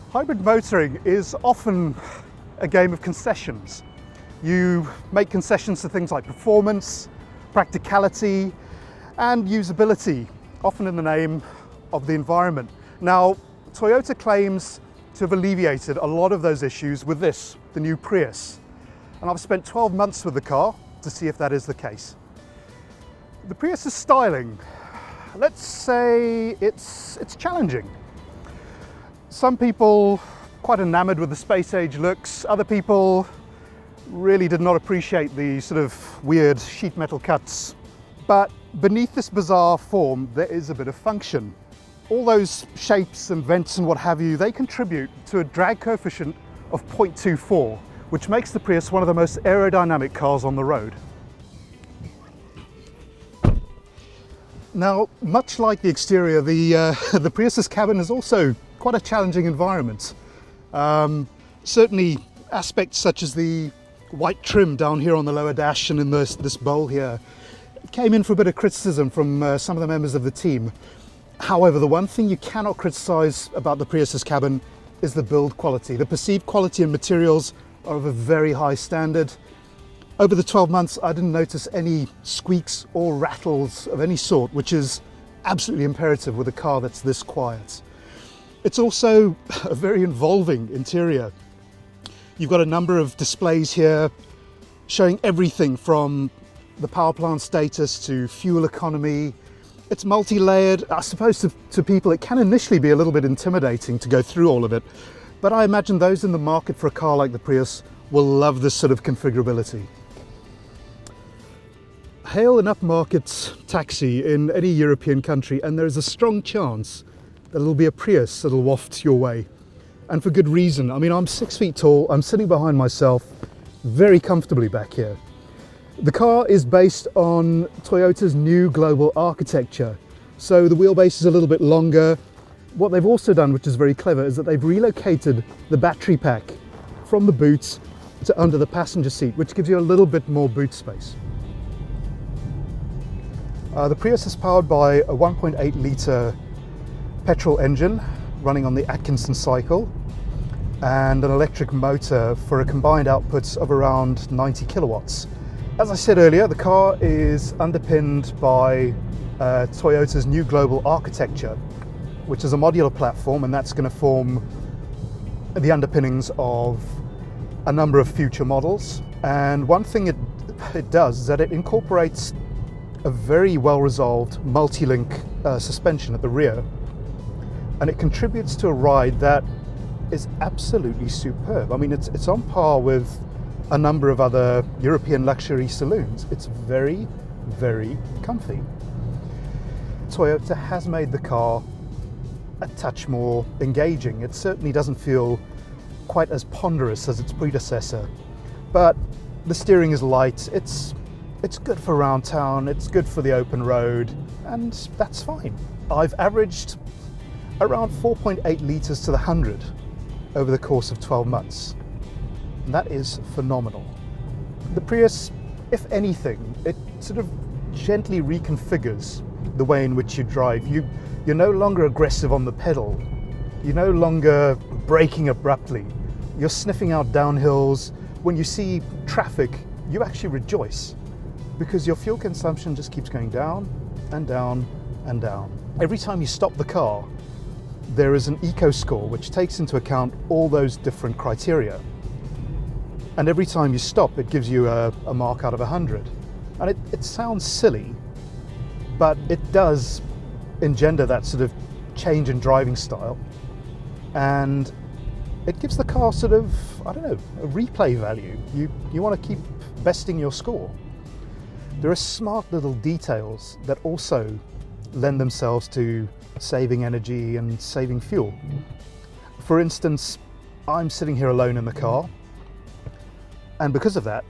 Hybrid motoring is often a game of concessions. You make concessions to things like performance, practicality, and usability, often in the name of the environment. Now, Toyota claims to have alleviated a lot of those issues with this, the new Prius. And I've spent 12 months with the car to see if that is the case. The Prius's styling, let's say it's challenging. Some people quite enamored with the space age looks, other people really did not appreciate the sort of weird sheet metal cuts. But beneath this bizarre form, there is a bit of function. All those shapes and vents and what have you, they contribute to a drag coefficient of 0.24, which makes the Prius one of the most aerodynamic cars on the road. Now, much like the exterior, the Prius's cabin is also quite a challenging environment. Certainly aspects such as the white trim down here on the lower dash and in this bowl here came in for a bit of criticism from some of the members of the team. However, the one thing you cannot criticize about the Prius's cabin is the build quality. The perceived quality and materials are of a very high standard. Over the 12 months, I didn't notice any squeaks or rattles of any sort, which is absolutely imperative with a car that's this quiet. It's also a very involving interior. You've got a number of displays here showing everything from the power plant status to fuel economy. It's multi-layered. I suppose to people it can initially be a little bit intimidating to go through all of it, but I imagine those in the market for a car like the Prius will love this sort of configurability. Hail an upmarket taxi in any European country and there's a strong chance that it'll be a Prius that'll waft your way. And for good reason. I mean, I'm 6 feet tall, I'm sitting behind myself very comfortably back here. The car is based on Toyota's new global architecture. So the wheelbase is a little bit longer. What they've also done, which is very clever, is that they've relocated the battery pack from the boot to under the passenger seat, which gives you a little bit more boot space. The Prius is powered by a 1.8 litre petrol engine running on the Atkinson cycle and an electric motor for a combined output of around 90 kilowatts. As I said earlier, the car is underpinned by Toyota's new global architecture, which is a modular platform, and that's going to form the underpinnings of a number of future models. And one thing it does is that it incorporates a very well-resolved multi-link suspension at the rear, and it contributes to a ride that is absolutely superb. I mean, it's on par with a number of other European luxury saloons. It's very, very comfy. Toyota has made the car a touch more engaging. It certainly doesn't feel quite as ponderous as its predecessor, but the steering is light. It's good for around town, it's good for the open road, and that's fine. I've averaged around 4.8 litres to the 100 over the course of 12 months. And that is phenomenal. The Prius, if anything, it sort of gently reconfigures the way in which you drive. You're no longer aggressive on the pedal. You're no longer braking abruptly. You're sniffing out downhills. When you see traffic, you actually rejoice because your fuel consumption just keeps going down and down and down. Every time you stop the car, there is an eco score which takes into account all those different criteria. And every time you stop, it gives you a mark out of 100. And it sounds silly, but it does engender that sort of change in driving style. And it gives the car sort of, I don't know, a replay value. You want to keep besting your score. There are smart little details that also lend themselves to saving energy and saving fuel. For instance, I'm sitting here alone in the car, and because of that,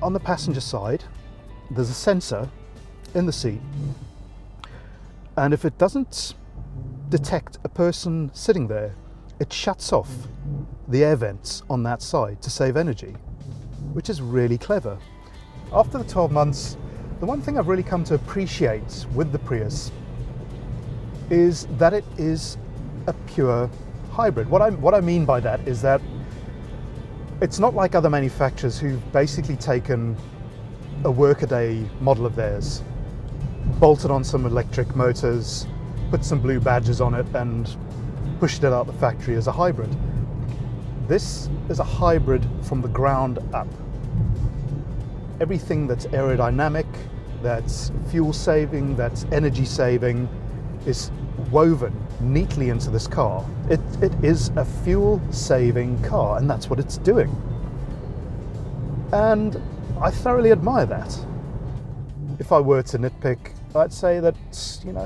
on the passenger side, there's a sensor in the seat, and if it doesn't detect a person sitting there, it shuts off the air vents on that side to save energy, which is really clever. After the 12 months, the one thing I've really come to appreciate with the Prius is that it is a pure hybrid. What I mean by that is that it's not like other manufacturers who've basically taken a workaday model of theirs, bolted on some electric motors, put some blue badges on it, and pushed it out the factory as a hybrid. This is a hybrid from the ground up. Everything that's aerodynamic, that's fuel saving, that's energy saving, is woven neatly into this car. It is a fuel saving car, and that's what it's doing. And I thoroughly admire that. If I were to nitpick, I'd say that,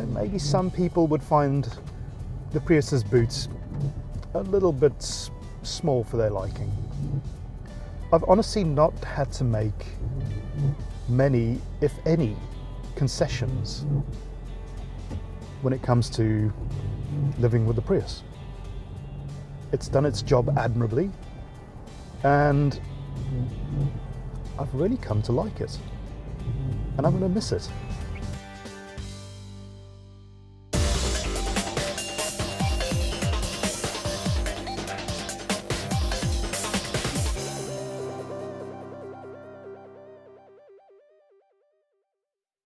maybe some people would find the Prius's boots a little bit small for their liking. I've honestly not had to make many, if any, concessions when it comes to living with the Prius. It's done its job admirably, and I've really come to like it, and I'm going to miss it.